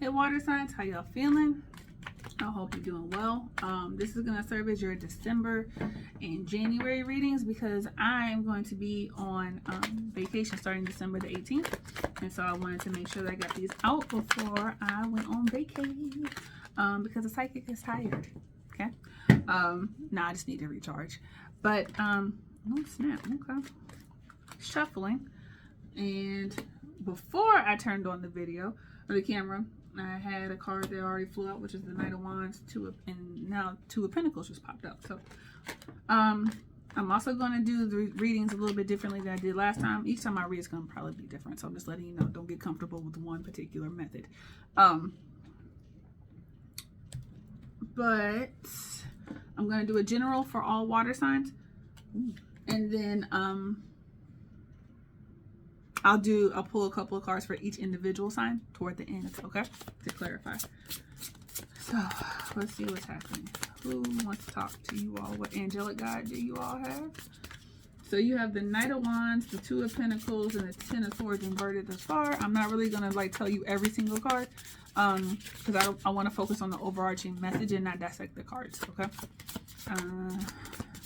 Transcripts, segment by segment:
Hey water signs, how y'all feeling? I hope you're doing well. This is going to serve as your December and January readings because I am going to be on vacation starting December the 18th. And so I wanted to make sure that I got these out before I went on vacation because the psychic is tired. Okay. Nah, I just need to recharge. But, oh snap. Okay. Shuffling. And before I turned on the video or the camera, I had a card that already flew out, which is the Knight of Wands, and now Two of Pentacles just popped up. So I'm also going to do the readings a little bit differently than I did last time. Each time I read, it's going to probably be different. So I'm just letting you know, don't get comfortable with one particular method. But I'm going to do a general for all water signs. And then I'll pull a couple of cards for each individual sign toward the end, okay? To clarify. So let's see what's happening. Who wants to talk to you all? What angelic guide do you all have? So you have the Knight of Wands, the Two of Pentacles, and the Ten of Swords inverted thus far. I'm not really gonna like tell you every single card, because I want to focus on the overarching message and not dissect the cards, okay?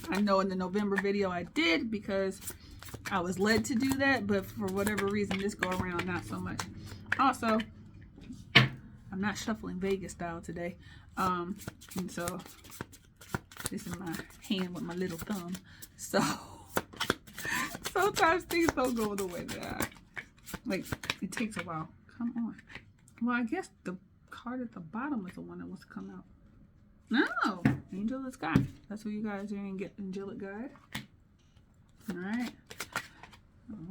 I know in the November video I did because I was led to do that, but for whatever reason, this go around, not so much. Also, I'm not shuffling Vegas style today. And so this is my hand with my little thumb. So sometimes things don't go the way that like, it takes a while. Come on. Well, I guess the card at the bottom is the one that wants to come out. No, Angel of the Sky. That's what you guys are going to get, angelic guide. All right.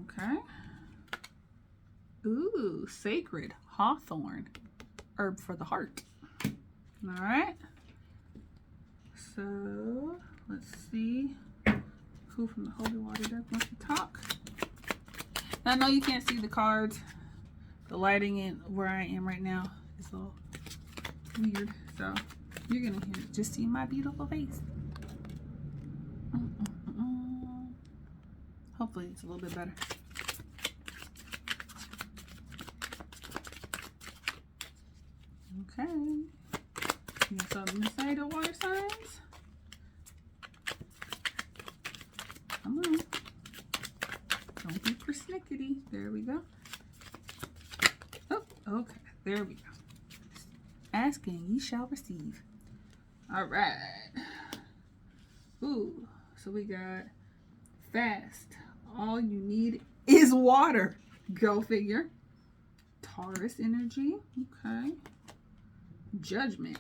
Okay. Ooh, Sacred Hawthorn. Herb for the heart. All right. So, let's see who from the Holy Water deck wants to talk. Now, I know you can't see the cards. The lighting in where I am right now is a little weird. So, you're going to just see my beautiful face. Hopefully it's a little bit better. Okay. You got something to say to water signs? Come on. Don't be persnickety. There we go. Oh, okay. There we go. Ask and ye shall receive. All right. Ooh. So we got fast. All you need is water. Go figure. Taurus energy. Okay. Judgment.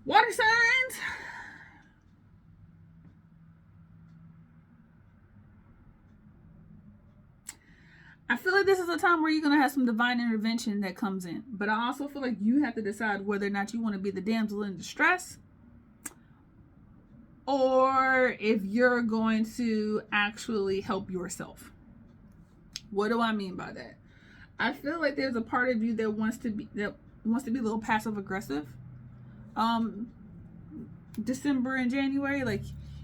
Water signs. I feel like this is a time where you're going to have some divine intervention that comes in. But I also feel like you have to decide whether or not you want to be the damsel in distress, or if you're going to actually help yourself. What do I mean by that? I feel like there's a part of you that wants to be a little passive aggressive. December and January, like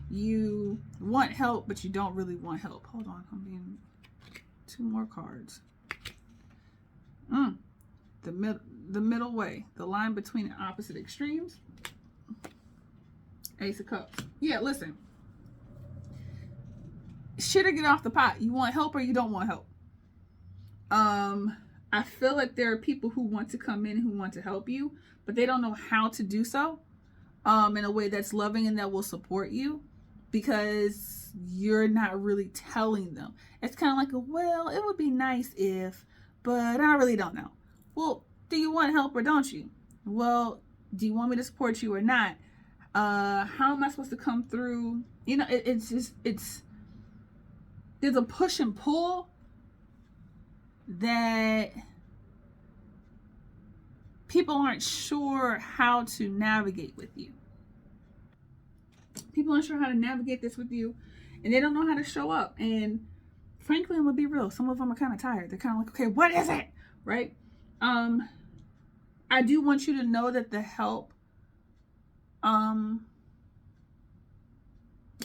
you want help, but you don't really want help. Hold on, I'm being two more cards. The middle way, the line between opposite extremes. Ace of Cups. Yeah, listen. Shit or get off the pot. You want help or you don't want help. I feel like there are people who want to come in who want to help you, but they don't know how to do so in a way that's loving and that will support you because you're not really telling them. It's kind of like well, it would be nice if, but I really don't know. Well, do you want help or don't you? Well, do you want me to support you or not? How am I supposed to come through? You know, there's a push and pull that people aren't sure how to navigate with you. People aren't sure how to navigate this with you, and they don't know how to show up. And frankly, I'm gonna be real. Some of them are kind of tired. They're kind of like, okay, what is it? Right? I do want you to know that the help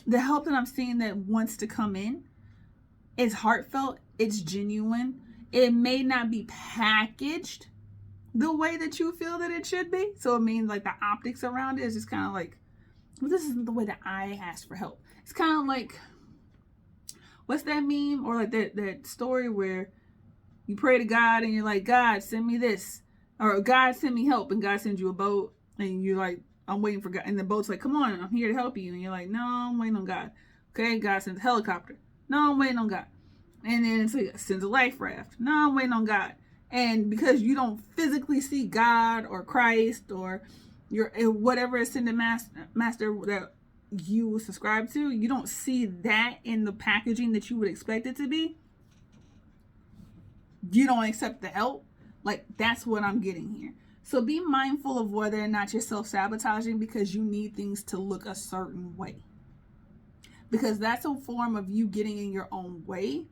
that I'm seeing that wants to come in is heartfelt, it's genuine. It may not be packaged the way that you feel that it should be. So it means like the optics around it is just kind of like, well, this isn't the way that I asked for help. It's kind of like, what's that meme, or like that story where you pray to God and you're like, God, send me this, or God, send me help, and God sends you a boat, and you're like, I'm waiting for God, and the boat's like, come on, I'm here to help you, and you're like, no, I'm waiting on God. Okay, God sends a helicopter. No, I'm waiting on God. And then it's like, sends a life raft. No, I'm waiting on God. And because you don't physically see God or Christ or your whatever ascended master that you subscribe to, you don't see that in the packaging that you would expect it to be. You don't accept the help. Like, that's what I'm getting here. So be mindful of whether or not you're self-sabotaging because you need things to look a certain way. Because that's a form of you getting in your own way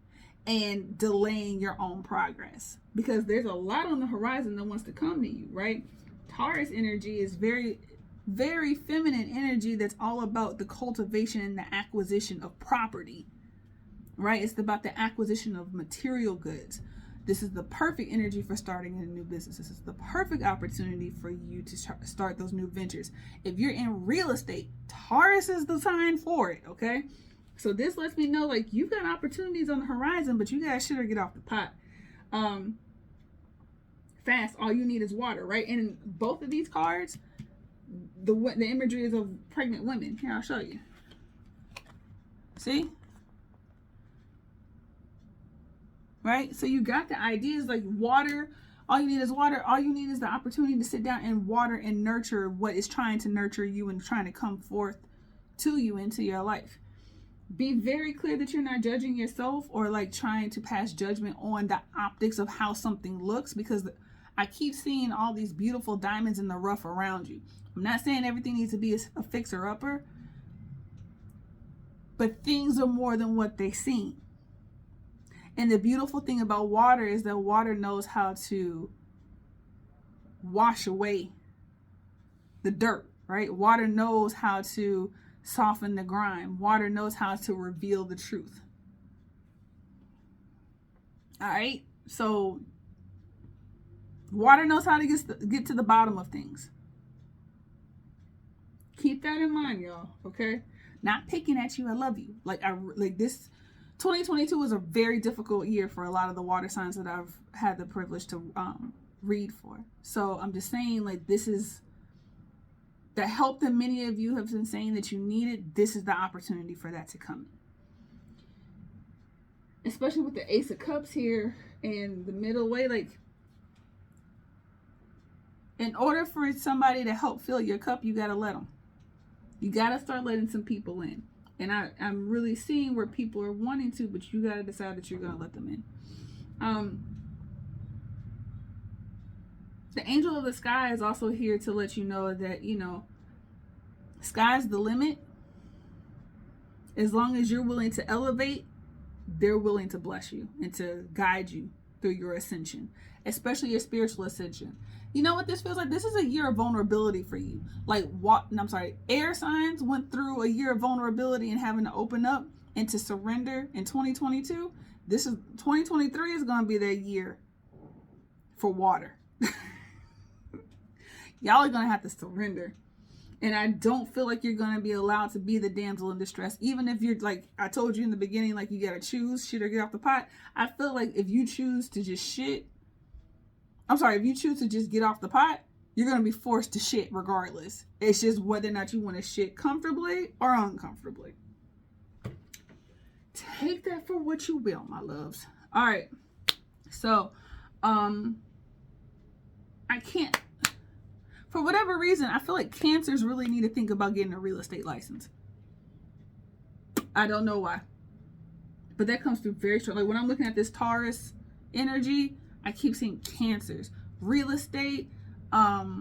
and delaying your own progress. Because there's a lot on the horizon that wants to come to you, right? Taurus energy is very, very feminine energy that's all about the cultivation and the acquisition of property, right? It's about the acquisition of material goods. This is the perfect energy for starting a new business. This is the perfect opportunity for you to start those new ventures. If you're in real estate, Taurus is the sign for it, okay? So this lets me know, like, you've got opportunities on the horizon, but you guys should get off the pot. Fast, all you need is water, right? And in both of these cards, the imagery is of pregnant women. Here, I'll show you. See? Right? So you got the ideas, like water. All you need is water. All you need is the opportunity to sit down and water and nurture what is trying to nurture you and trying to come forth to you into your life. Be very clear that you're not judging yourself or like trying to pass judgment on the optics of how something looks, because I keep seeing all these beautiful diamonds in the rough around you. I'm not saying everything needs to be a fixer-upper, but things are more than what they seem. And the beautiful thing about water is that water knows how to wash away the dirt, right? Water knows how to soften the grime. Water knows how to reveal the truth. All right? So water knows how to get to the bottom of things. Keep that in mind, y'all, okay? Not picking at you. I love you. Like this 2022 was a very difficult year for a lot of the water signs that I've had the privilege to read for. So I'm just saying, like, this is the help that many of you have been saying that you needed. This is the opportunity for that to come. Especially with the Ace of Cups here in the middle way. Like, in order for somebody to help fill your cup, you got to let them. You got to start letting some people in. And I'm really seeing where people are wanting to, but you got to decide that you're going to let them in. The angel of the sky is also here to let you know that, you know, sky's the limit. As long as you're willing to elevate, they're willing to bless you and to guide you through your ascension, especially your spiritual ascension. You know what this feels like? This is a year of vulnerability for you. Like, air signs went through a year of vulnerability and having to open up and to surrender in 2022. 2023 is going to be their year for water. Y'all are going to have to surrender. And I don't feel like you're going to be allowed to be the damsel in distress. Even if you're, like I told you in the beginning, like, you got to choose shit or get off the pot. I feel like if you choose to just if you choose to just get off the pot, you're going to be forced to shit regardless. It's just whether or not you want to shit comfortably or uncomfortably. Take that for what you will, my loves. All right. So, I can't, for whatever reason, I feel like Cancers really need to think about getting a real estate license. I don't know why. But that comes through very strong. Like, when I'm looking at this Taurus energy, I keep seeing Cancers, real estate, a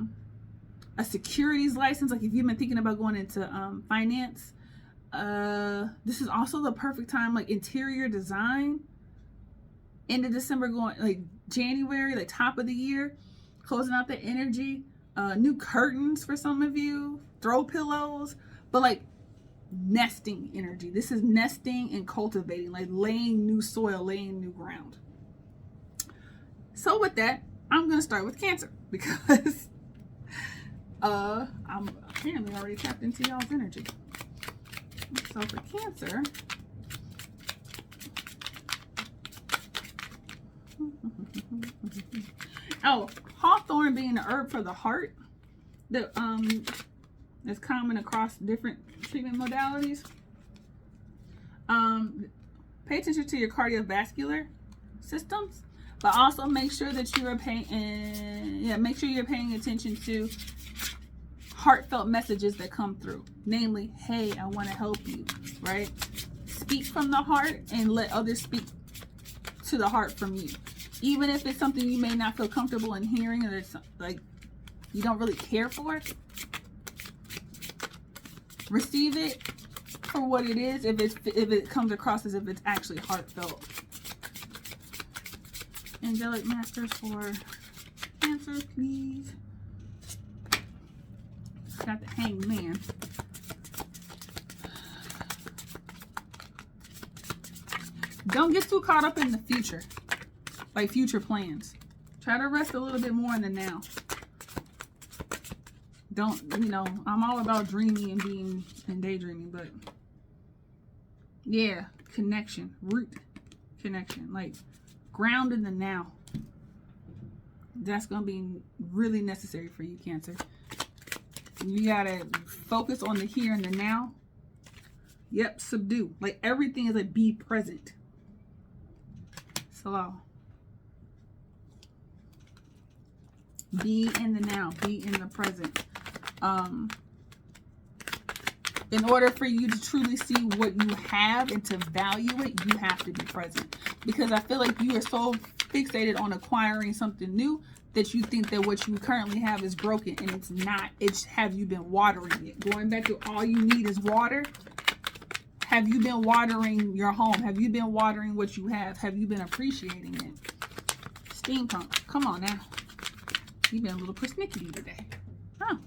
securities license. Like, if you've been thinking about going into finance, this is also the perfect time. Like, interior design, into December, going like January, like top of the year, closing out the energy. New curtains for some of you, throw pillows, but like nesting energy. This is nesting and cultivating, like laying new soil, laying new ground. So with that, I'm gonna start with Cancer because I'm apparently already tapped into y'all's energy. So for Cancer, oh, hawthorn being the herb for the heart that is common across different treatment modalities. Pay attention to your cardiovascular systems, but also make sure that you are make sure you're paying attention to heartfelt messages that come through. Namely, hey, I want to help you, right? Speak from the heart and let others speak to the heart from you. Even if it's something you may not feel comfortable in hearing, or it's like you don't really care for, receive it for what it is. If it comes across as if it's actually heartfelt. Angelic masters for Cancer, please. Got the Hanged Man. Don't get too caught up in the future, like future plans. Try to rest a little bit more in the now. Don't, I'm all about dreaming and being and daydreaming, but yeah, connection, root connection, like ground in the now. That's going to be really necessary for you, Cancer. You got to focus on the here and the now. Yep, subdue. Like everything is like be present. Slow. Be in the now. Be in the present. In order for you to truly see what you have and to value it, you have to be present. Because I feel like you are so fixated on acquiring something new that you think that what you currently have is broken, and it's not. It's have you been watering it? Going back to all you need is water. Have you been watering your home? Have you been watering what you have? Have you been appreciating it? Steampunk, come on now. You've been a little persnickety today. Oh,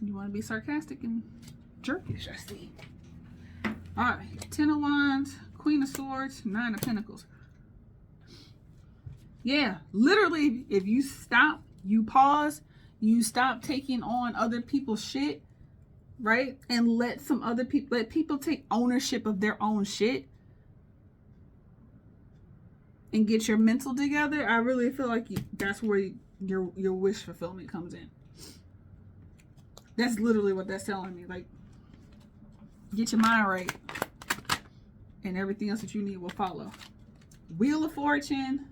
you want to be sarcastic and jerkish, I see. All right, Ten of Wands, Queen of Swords, Nine of Pentacles. Yeah, literally, if you stop, you pause, you stop taking on other people's shit, right? And let people take ownership of their own shit and get your mental together. I really feel like that's where your wish fulfillment comes in. That's literally what that's telling me. Like, get your mind right, and everything else that you need will follow. Wheel of Fortune.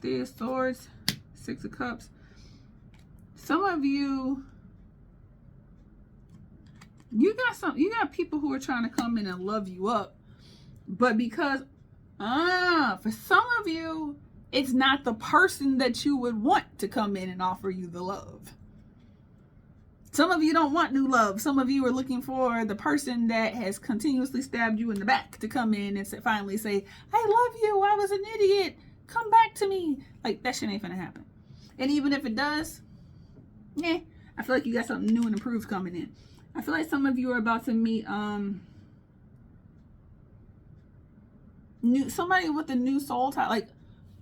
Three of Swords. Six of Cups. Some of you got people who are trying to come in and love you up, but because for some of you, it's not the person that you would want to come in and offer you the love. Some of you don't want new love. Some of you are looking for the person that has continuously stabbed you in the back to come in and finally say, I love you, I was an idiot, come back to me. Like, that shit ain't gonna happen. And even if it does, I feel like you got something new and improved coming in. I feel like some of you are about to meet somebody with a new soul tie. Like,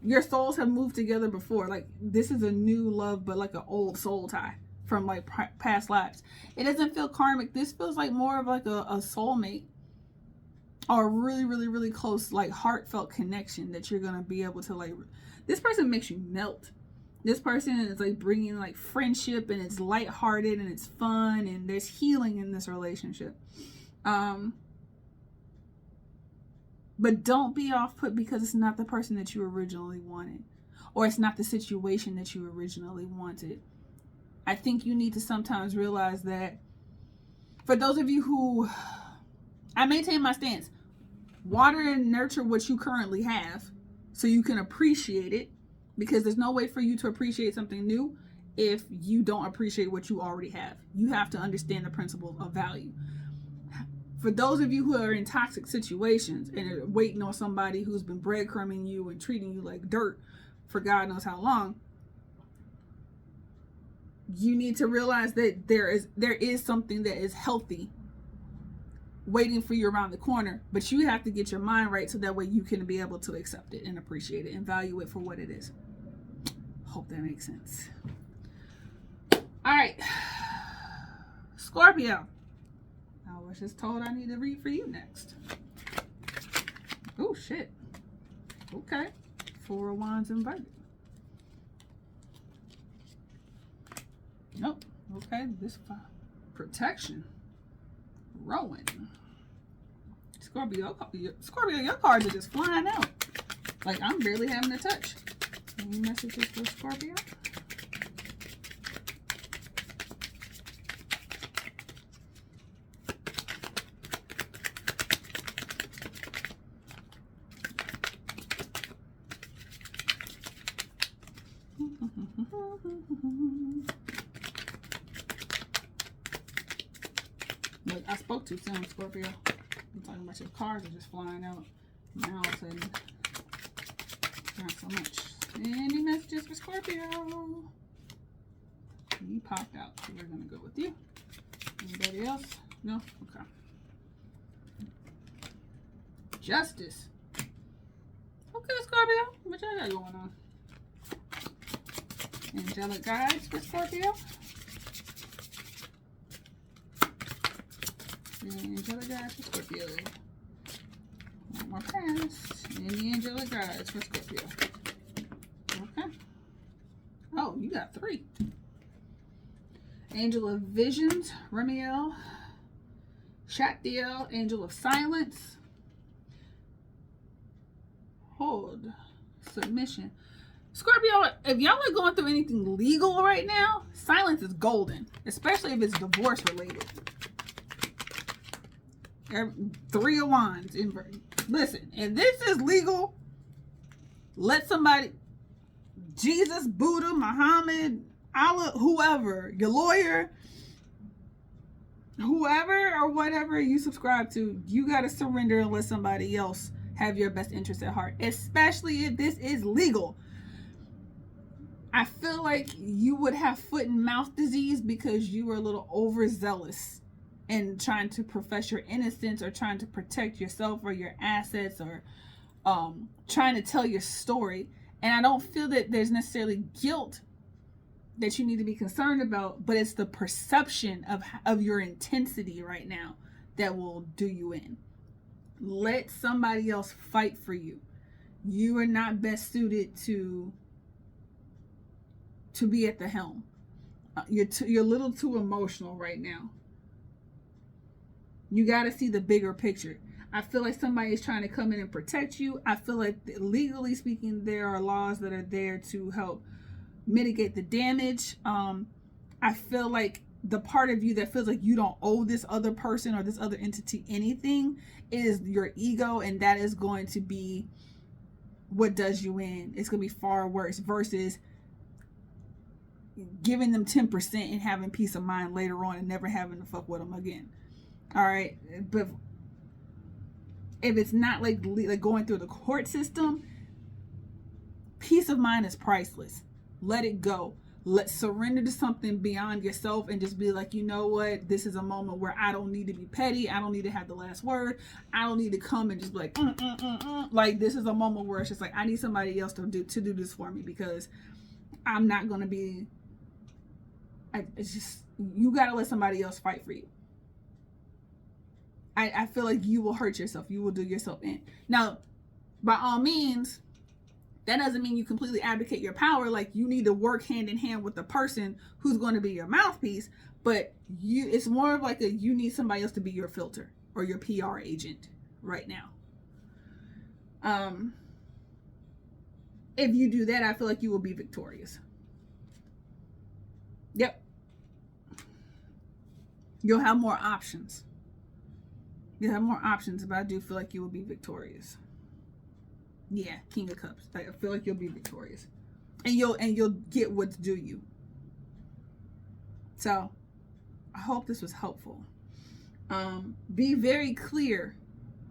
your souls have moved together before. Like, this is a new love, but like an old soul tie from like past lives. It doesn't feel karmic. This feels like more of like a soulmate, or a really, really, really close, like heartfelt connection that you're gonna be able to like. This person makes you melt. This person is like bringing like friendship, and it's lighthearted and it's fun, and there's healing in this relationship. But don't be off put because it's not the person that you originally wanted, or it's not the situation that you originally wanted. I think you need to sometimes realize that for those of you who, I maintain my stance, water and nurture what you currently have so you can appreciate it, because there's no way for you to appreciate something new if you don't appreciate what you already have. You have to understand the principle of value. For those of you who are in toxic situations and are waiting on somebody who's been breadcrumbing you and treating you like dirt for God knows how long, you need to realize that there is something that is healthy waiting for you around the corner, but you have to get your mind right so that way you can be able to accept it and appreciate it and value it for what it is. Hope that makes sense. All right, Scorpio. I was just told I need to read for you next. Oh shit. Okay. Four of Wands inverted. Nope. Okay. This protection. Rowan. Scorpio, your cards are just flying out. Like I'm barely having to touch. Any messages for Scorpio? Look, I spoke too soon, Scorpio. I'm talking about your cards are just flying out. Now all of a sudden, not so much. Any messages for Scorpio? You popped out, so we're gonna go with you. Anybody else? No? Okay. Justice. Okay, Scorpio. What y'all got going on? Angelic guides for Scorpio. Angelic guides for Scorpio. One more pass. And the angelic guides for Scorpio. Okay. Oh, you got 3. Angel of Visions, Remiel, Shatdiel, Angel of Silence, Hold, Submission. Scorpio, if y'all are going through anything legal right now, silence is golden, especially if it's divorce related. 3 of Wands. Listen, if this is legal, let somebody, Jesus, Buddha, Muhammad, Allah, whoever, your lawyer, whoever or whatever you subscribe to, you got to surrender and let somebody else have your best interest at heart, especially if this is legal. I feel like you would have foot and mouth disease because you were a little overzealous in trying to profess your innocence or trying to protect yourself or your assets or trying to tell your story. And I don't feel that there's necessarily guilt that you need to be concerned about, but it's the perception of your intensity right now that will do you in. Let somebody else fight for you. You are not best suited to be at the helm. You're a little too emotional right now. You got to see the bigger picture. I feel like somebody is trying to come in and protect you. I feel like legally speaking, there are laws that are there to help mitigate the damage. I feel like the part of you that feels like you don't owe this other person or this other entity anything is your ego, and that is going to be what does you in. It's going to be far worse versus giving them 10% and having peace of mind later on and never having to fuck with them again. All right, but if it's not like going through the court system, peace of mind is priceless. Let it go. Let's surrender to something beyond yourself and just be like, you know what? This is a moment where I don't need to be petty. I don't need to have the last word. I don't need to come and just be like, Like, this is a moment where it's just like, I need somebody else to do this for me because I'm not going to be, it's just, you got to let somebody else fight for you. I feel like you will hurt yourself. You will do yourself in. Now, by all means, that doesn't mean you completely abdicate your power. Like, you need to work hand in hand with the person who's going to be your mouthpiece. But it's more of like you need somebody else to be your filter or your PR agent right now. If you do that, I feel like you will be victorious. Yep. You'll have more options. You'll have more options, but I do feel like you will be victorious. Yeah, King of Cups. I feel like you'll be victorious. And you'll get what's due you. So, I hope this was helpful. Be very clear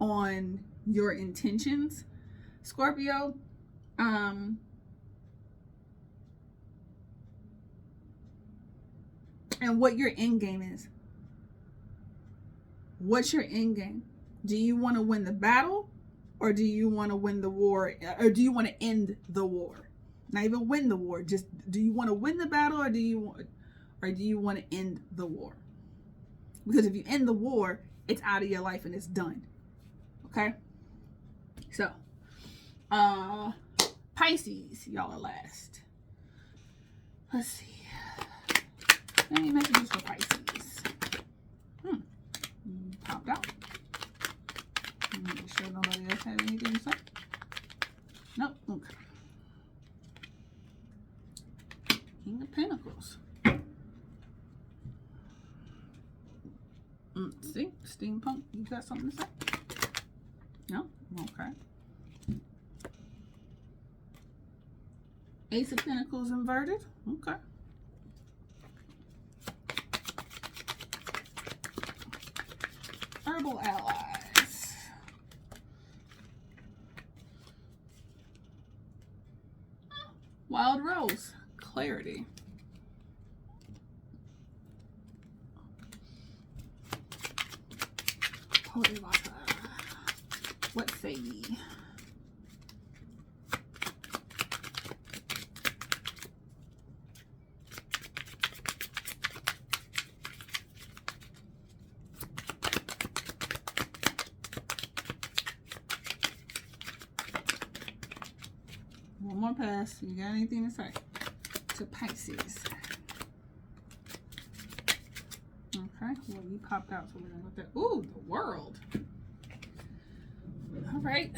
on your intentions, Scorpio. And what your end game is. What's your end game? Do you want to win the battle, or do you want to win the war, or do you want to end the war? Not even win the war, just do you want to win the battle, or do you want to end the war? Because if you end the war, it's out of your life and it's done. Okay? So, Pisces, y'all are last. Let's see. Any messages for Pisces? Popped out. Make sure nobody else had anything to say. Nope. Okay. King of Pentacles. See? Steampunk, you got something to say? No? Okay. Ace of Pentacles inverted. Okay. Herbal allies. Wild Rose. Clarity. Holy water. What say ye? One more pass. You got anything to say to Pisces? Okay, well, you popped out, so we're gonna look at ooh, the World. All right,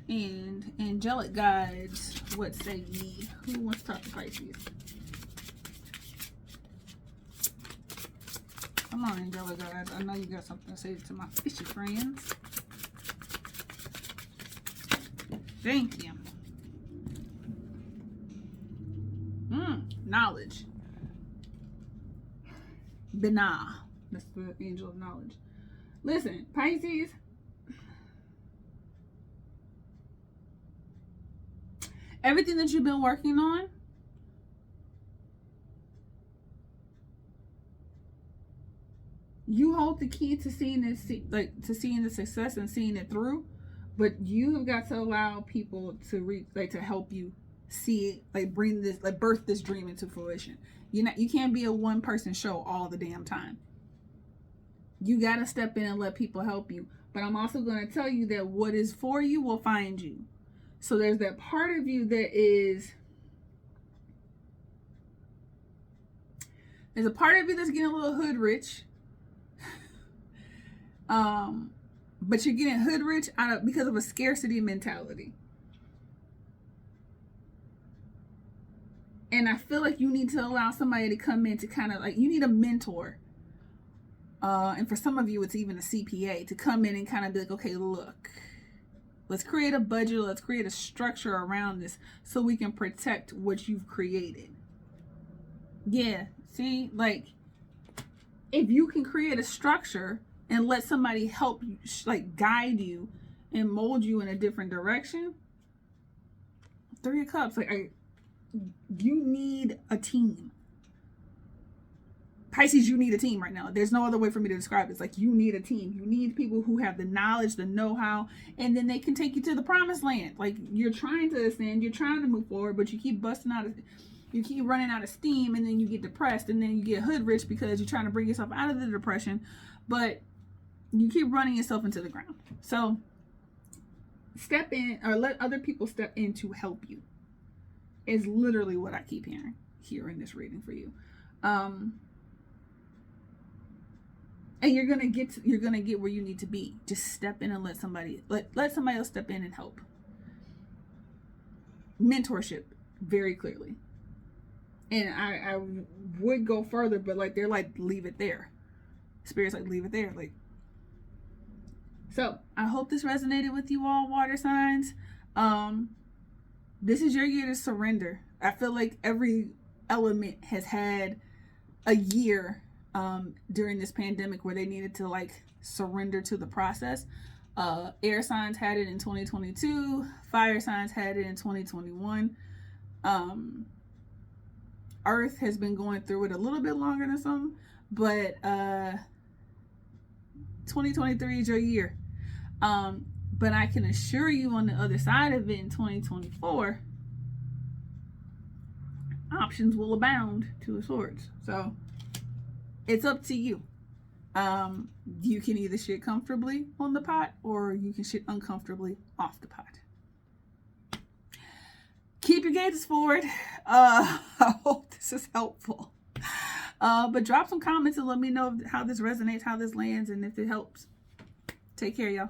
and angelic guides. What say ye? Who wants to talk to Pisces? Come on, angelic guides. I know you got something to say to my fishy friends. Thank you. Knowledge. Binah. That's the angel of knowledge. Listen, Pisces. Everything that you've been working on, you hold the key to seeing it, to seeing the success and seeing it through. But you have got to allow people to to help you see it, bring this, birth this dream into fruition. You can't be a one person show all the damn time. You got to step in and let people help you. But I'm also going to tell you that what is for you will find you. So there's that part of you that is, there's a part of you that's getting a little hood rich. But you're getting hood rich because of a scarcity mentality. And I feel like you need to allow somebody to come in to kind of you need a mentor. And for some of you, it's even a CPA to come in and kind of be like, okay, look, let's create a budget. Let's create a structure around this so we can protect what you've created. Yeah. See, if you can create a structure and let somebody help you, guide you and mold you in a different direction. 3 of Cups, you need a team. Pisces, you need a team right now. There's no other way for me to describe it. It's you need a team. You need people who have the knowledge, the know-how, and then they can take you to the promised land. You're trying to ascend, you're trying to move forward, but you keep you keep running out of steam, and then you get depressed, and then you get hood rich because you're trying to bring yourself out of the depression, but you keep running yourself into the ground. So step in, or let other people step in to help you, is literally what I keep hearing here in this reading for you. And you're gonna get where you need to be. Just step in and let somebody else step in and help. Mentorship, very clearly. And I would go further, but they're leave it there. Spirit's leave it there. So I hope this resonated with you all, water signs. This is your year to surrender. I feel like every element has had a year during this pandemic where they needed to surrender to the process. Air signs had it in 2022. Fire signs had it in 2021. Earth has been going through it a little bit longer than some, but 2023 is your year. But I can assure you on the other side of it in 2024, options will abound, Two of Swords. So it's up to you. You can either shit comfortably on the pot or you can shit uncomfortably off the pot. Keep your gauges forward. I hope this is helpful. But drop some comments and let me know how this resonates, how this lands, and if it helps. Take care, y'all.